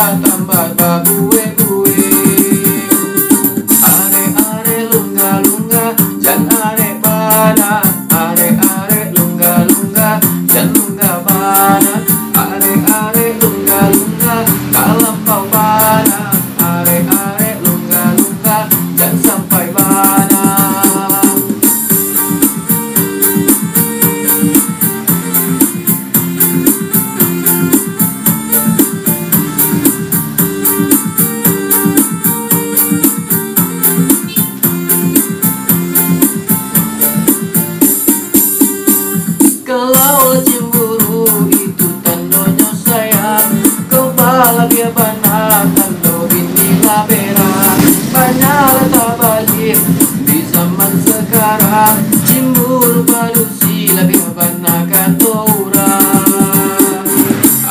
tambah babue-bue. Are lunga-lunga jan are bana, are lunga-lunga jan lunga bana, are lunga-lunga dalam pau bana, are lunga-lunga jan sampai bana. Kalau cemburu itu tandanya sayang, kepala dia panas, tando inilah berat. Banyaklah tabalir di zaman sekarang, cemburu padusi lebih banakan orang.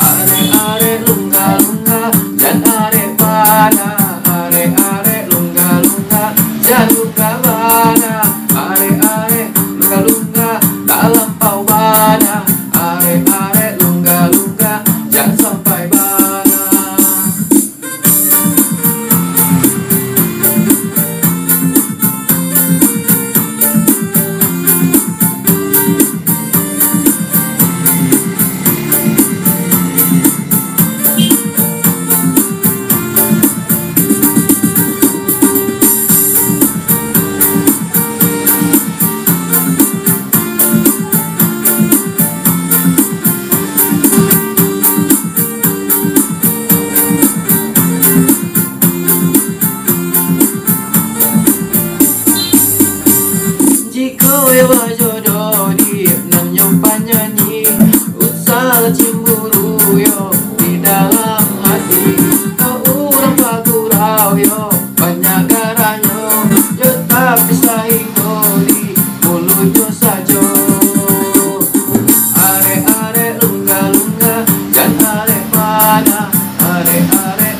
Are lunga-lunga dan are bana, are lunga-lunga dan lunga bana, are lunga-lunga dalam pau bana, are lunga-lunga jangan sampai bana. Jika jodoh dia nanyong panyanyi, usah cemburu yo di dalam hati. Kau orang pagurau yo banyak garanya, yo tapi sahingo di mulutnya saja. Are lunga-lunga dan are bana, are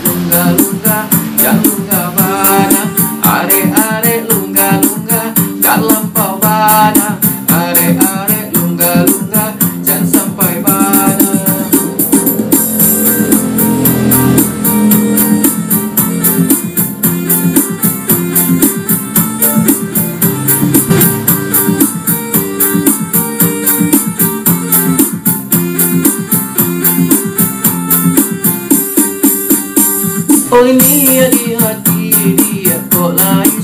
lunga-lunga dan lunga bana, are lunga-lunga dalam pau bana, are lunga-lunga jangan sampai bana. Oh ini ya di hati dia kok lain